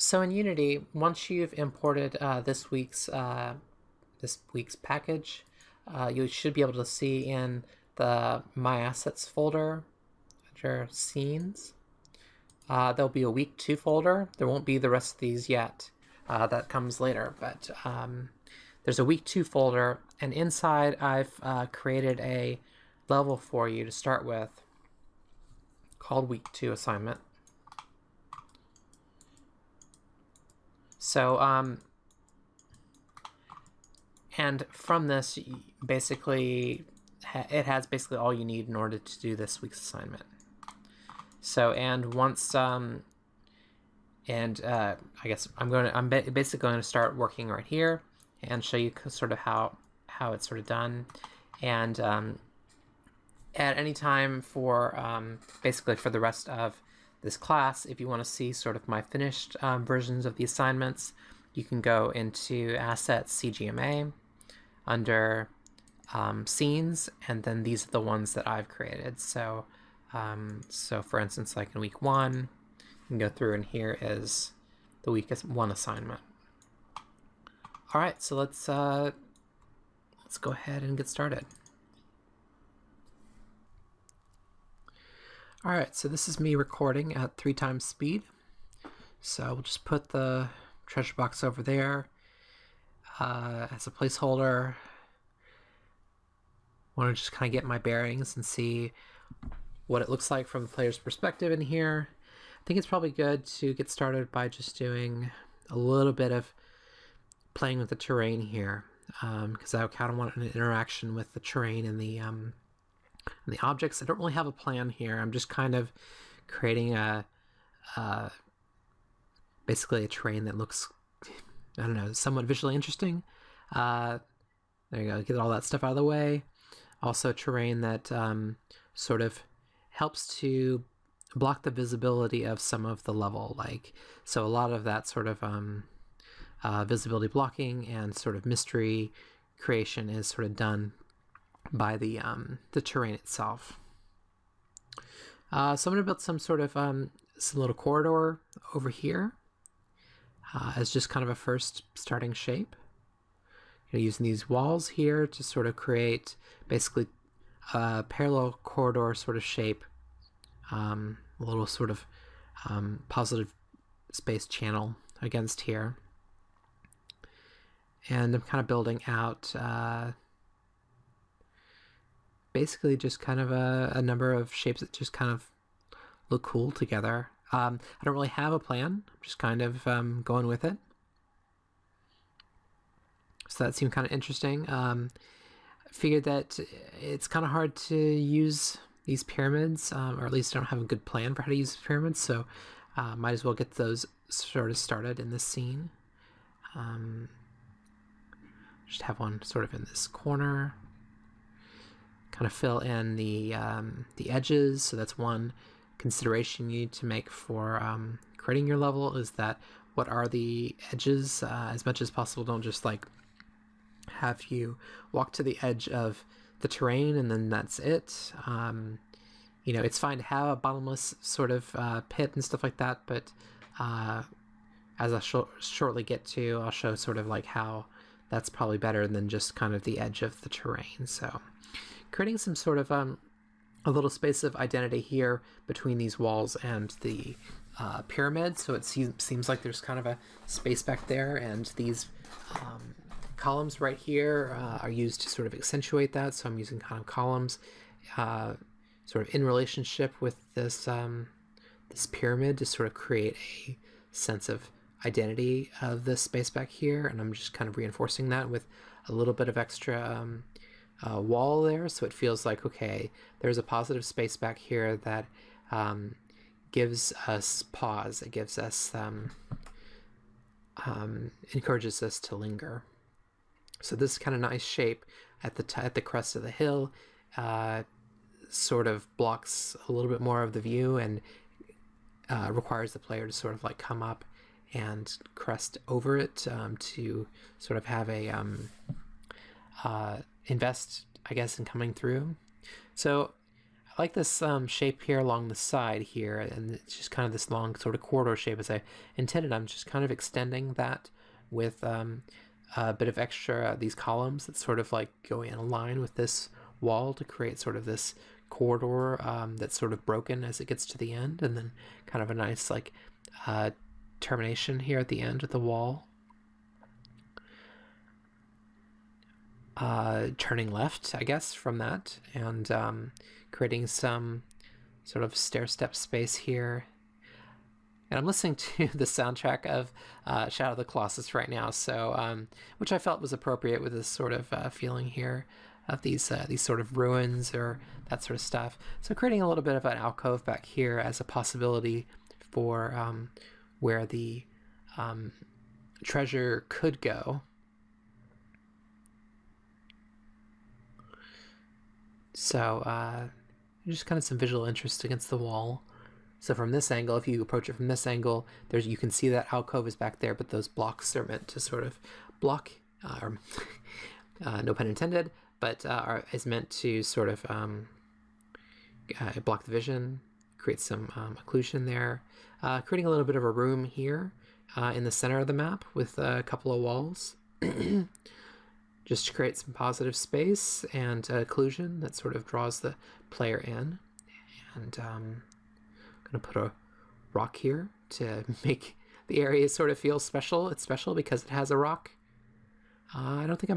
So in Unity, once you've imported this week's package, you should be able to see in the My Assets folder under Scenes. There'll be a week 2 folder. There won't be the rest of these yet. That comes later, but there's a week 2 folder, and inside I've created a level for you to start with called week 2 assignment. So, and from this, basically, it has basically all you need in order to do this week's assignment. So, and once, I guess I'm basically going to start working right here and show you sort of how it's sort of done. And at any time for basically for the rest of this class, if you want to see sort of my finished versions of the assignments, you can go into Assets CGMA under Scenes, and then these are the ones that I've created. So, so for instance, like in week 1, you can go through, and here is the week 1 assignment. All right, so let's go ahead and get started. All right, so this is me recording at 3 times speed. So we'll just put the treasure box over there as a placeholder. Want to just kind of get my bearings and see what it looks like from the player's perspective in here. I think it's probably good to get started by just doing a little bit of playing with the terrain here, because I kind of want an interaction with the terrain and the objects. I don't really have a plan here. I'm just kind of creating basically a terrain that looks, I don't know, somewhat visually interesting. There you go, get all that stuff out of the way. Also terrain that sort of helps to block the visibility of some of the level. So a lot of that sort of visibility blocking and sort of mystery creation is sort of done by the terrain itself. So I'm going to build some sort of some little corridor over here as just kind of a first starting shape. Using these walls here to sort of create basically a parallel corridor sort of shape, a little sort of positive space channel against here. And I'm kind of building out basically just kind of a number of shapes that just kind of look cool together. I don't really have a plan. I'm just kind of going with it. So that seemed kind of interesting. I figured that it's kind of hard to use these pyramids, or at least I don't have a good plan for how to use pyramids, so might as well get those sort of started in this scene. Just have one sort of in this corner. Kind of fill in the edges. So that's one consideration you need to make for creating your level, is that what are the edges? As much as possible, don't just like have you walk to the edge of the terrain and then that's it. It's fine to have a bottomless sort of pit and stuff like that, but as I'll shortly get to, I'll show sort of like how that's probably better than just kind of the edge of the terrain. So creating some sort of a little space of identity here between these walls and the pyramid, so it seems like there's kind of a space back there, and these columns right here are used to sort of accentuate that. So I'm using kind of columns sort of in relationship with this this pyramid to sort of create a sense of identity of this space back here, and I'm just kind of reinforcing that with a little bit of extra wall there, so it feels like, okay, there's a positive space back here that gives us pause. It gives us encourages us to linger. So this kind of nice shape at the crest of the hill sort of blocks a little bit more of the view and requires the player to sort of like come up and crest over it to sort of have a invest, I guess, in coming through. So I like this shape here along the side here, and it's just kind of this long sort of corridor shape as I intended. I'm just kind of extending that with a bit of extra these columns that sort of like go in a line with this wall to create sort of this corridor that's sort of broken as it gets to the end, and then kind of a nice like termination here at the end of the wall. Turning left, I guess, from that, and creating some sort of stair-step space here. And I'm listening to the soundtrack of Shadow of the Colossus right now, so which I felt was appropriate with this sort of feeling here of these sort of ruins or that sort of stuff. So creating a little bit of an alcove back here as a possibility for where the treasure could go. So just kind of some visual interest against the wall. So from this angle, if you approach it from this angle, you can see that alcove is back there, but those blocks are meant to sort of block, no pun intended, but is meant to sort of block the vision, create some occlusion there, creating a little bit of a room here in the center of the map with a couple of walls. Just to create some positive space and occlusion that sort of draws the player in. And I'm going to put a rock here to make the area sort of feel special. It's special because it has a rock. I don't think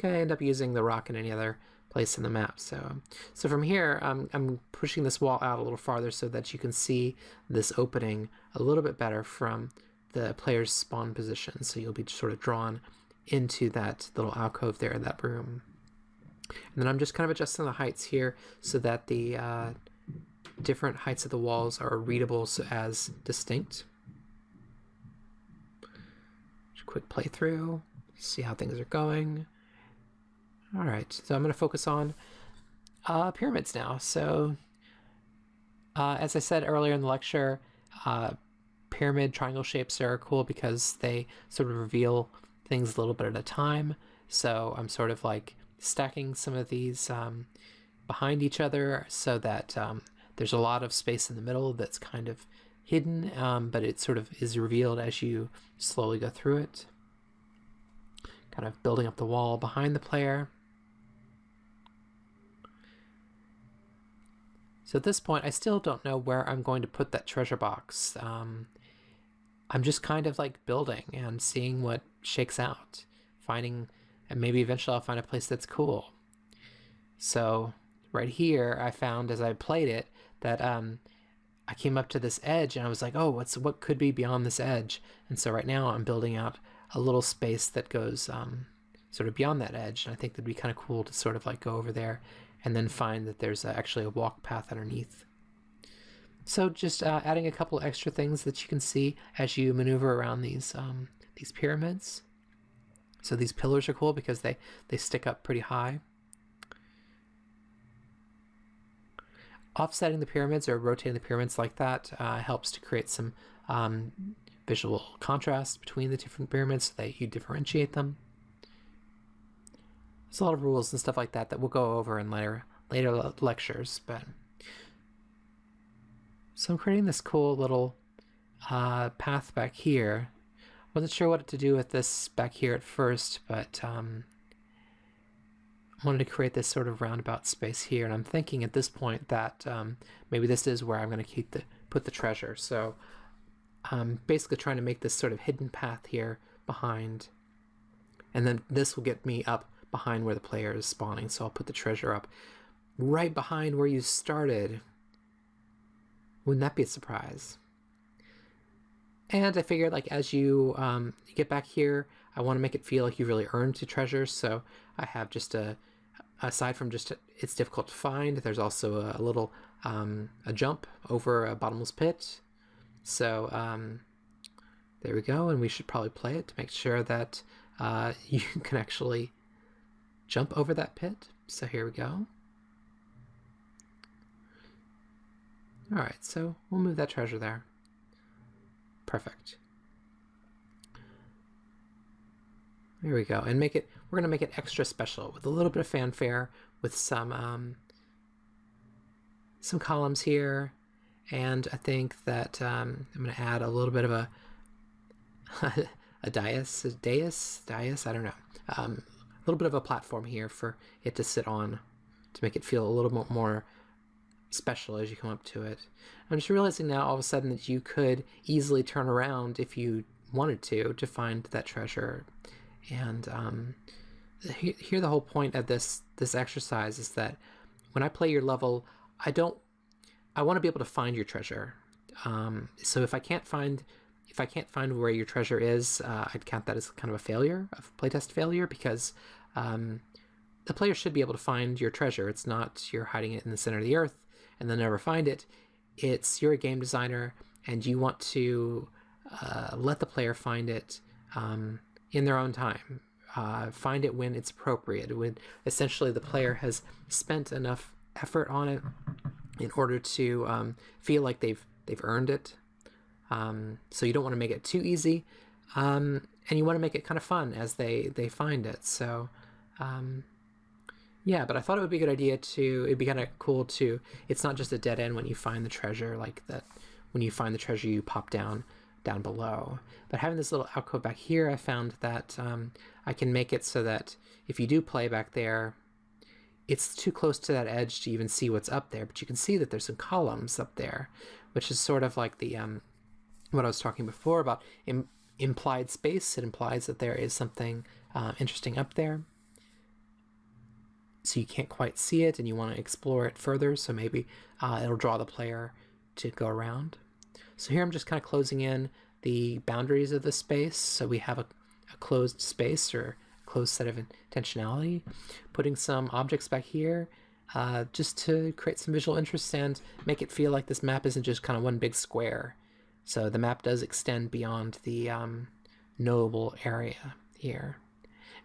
I end up using the rock in any other place in the map. So from here, I'm pushing this wall out a little farther so that you can see this opening a little bit better from the player's spawn position, so you'll be sort of drawn into that little alcove there in that room. And then I'm just kind of adjusting the heights here so that the different heights of the walls are readable as distinct. Just a quick playthrough, see how things are going. All right, so I'm going to focus on pyramids now. So as I said earlier in the lecture, pyramid triangle shapes are cool because they sort of reveal things a little bit at a time. So I'm sort of like stacking some of these behind each other so that there's a lot of space in the middle that's kind of hidden, but it sort of is revealed as you slowly go through it. Kind of building up the wall behind the player. So at this point, I still don't know where I'm going to put that treasure box. I'm just kind of like building and seeing what shakes out, and maybe eventually I'll find a place that's cool. So right here, I found as I played it that I came up to this edge and I was like, oh, what could be beyond this edge? And so right now I'm building out a little space that goes sort of beyond that edge. And I think that'd be kind of cool to sort of like go over there and then find that there's actually a walk path underneath. So just adding a couple extra things that you can see as you maneuver around these pyramids. So these pillars are cool because they stick up pretty high. Offsetting the pyramids or rotating the pyramids like that helps to create some visual contrast between the different pyramids so that you differentiate them. There's a lot of rules and stuff like that that we'll go over in later lectures, but so I'm creating this cool little path back here. Wasn't sure what to do with this back here at first, but wanted to create this sort of roundabout space here, and I'm thinking at this point that maybe this is where I'm going to put the treasure. So I'm basically trying to make this sort of hidden path here behind, and then this will get me up behind where the player is spawning. So I'll put the treasure up right behind where you started. Wouldn't that be a surprise? And I figured, like, as you get back here, I want to make it feel like you really earned the treasure. So I have just aside from just it's difficult to find, there's also a little a jump over a bottomless pit. So there we go, and we should probably play it to make sure that you can actually jump over that pit. So here we go. All right, so we'll move that treasure there. Perfect. There we go, and we're gonna make it extra special with a little bit of fanfare with some columns here, and I think that I'm going to add a little bit of a a dais, I don't know, a little bit of a platform here for it to sit on to make it feel a little bit more special as you come up to it. I'm just realizing now all of a sudden that you could easily turn around if you wanted to find that treasure. And here the whole point of this exercise is that when I play your level, I want to be able to find your treasure. So if I can't find where your treasure is, I'd count that as kind of a failure, a playtest failure, because the player should be able to find your treasure. It's not you're hiding it in the center of the earth and they'll never find it. You're a game designer and you want to let the player find it in their own time. Find it when it's appropriate, when essentially the player has spent enough effort on it in order to feel like they've earned it. So you don't want to make it too easy, and you want to make it kind of fun as they find it. So yeah, but I thought it would be a good idea it'd be kind of cool to, it's not just a dead end when you find the treasure, like that when you find the treasure you pop down below. But having this little alcove back here, I found that I can make it so that if you do play back there, it's too close to that edge to even see what's up there, but you can see that there's some columns up there, which is sort of like the what I was talking before about implied space. It implies that there is something interesting up there. So you can't quite see it and you want to explore it further, so maybe it'll draw the player to go around. So here I'm just kind of closing in the boundaries of the space, so we have a closed space or a closed set of intentionality. Putting some objects back here just to create some visual interest and make it feel like this map isn't just kind of one big square. So the map does extend beyond the knowable area here.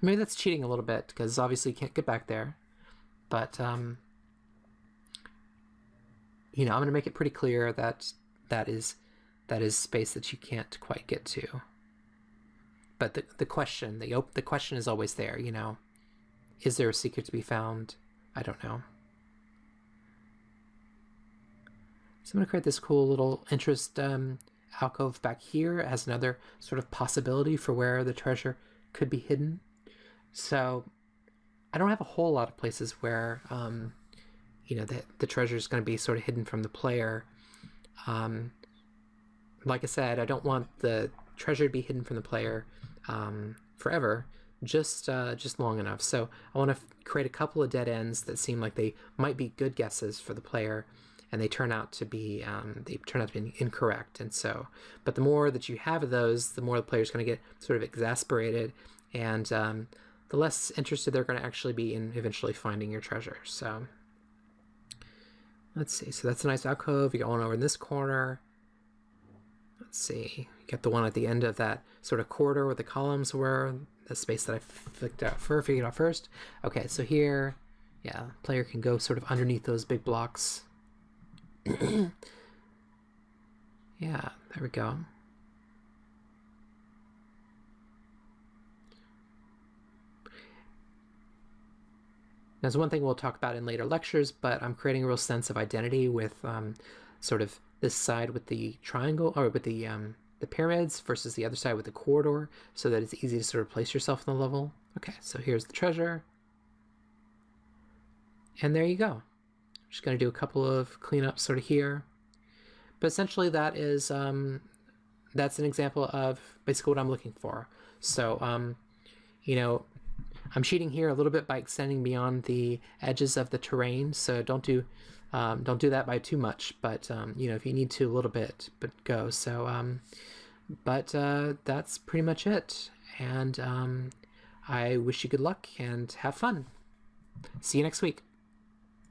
Maybe that's cheating a little bit because obviously you can't get back there. But, you know, I'm going to make it pretty clear that that is space that you can't quite get to. But the question is always there, you know. Is there a secret to be found? I don't know. So I'm going to create this cool little interest alcove back here as another sort of possibility for where the treasure could be hidden. So I don't have a whole lot of places where, you know, the treasure is going to be sort of hidden from the player. Like I said, I don't want the treasure to be hidden from the player forever, just long enough. So I want to create a couple of dead ends that seem like they might be good guesses for the player, and they turn out to be incorrect. And so, but the more that you have of those, the more the player's going to get sort of exasperated, and the less interested they're going to actually be in eventually finding your treasure. So let's see. So that's a nice alcove. You got one over in this corner. Let's see. You got the one at the end of that sort of corridor where the columns were, the space that I figured out first. Okay, so here, yeah, player can go sort of underneath those big blocks. Yeah, there we go. Now, there's one thing we'll talk about in later lectures, but I'm creating a real sense of identity with sort of this side with the triangle, or with the pyramids, versus the other side with the corridor, so that it's easy to sort of place yourself in the level. Okay, so here's the treasure. And there you go. I'm just going to do a couple of cleanups sort of here. But essentially that is, that's an example of basically what I'm looking for. So, you know, I'm cheating here a little bit by extending beyond the edges of the terrain, so don't do that by too much. But you know, if you need to a little bit, but go. So, that's pretty much it. And I wish you good luck and have fun. See you next week.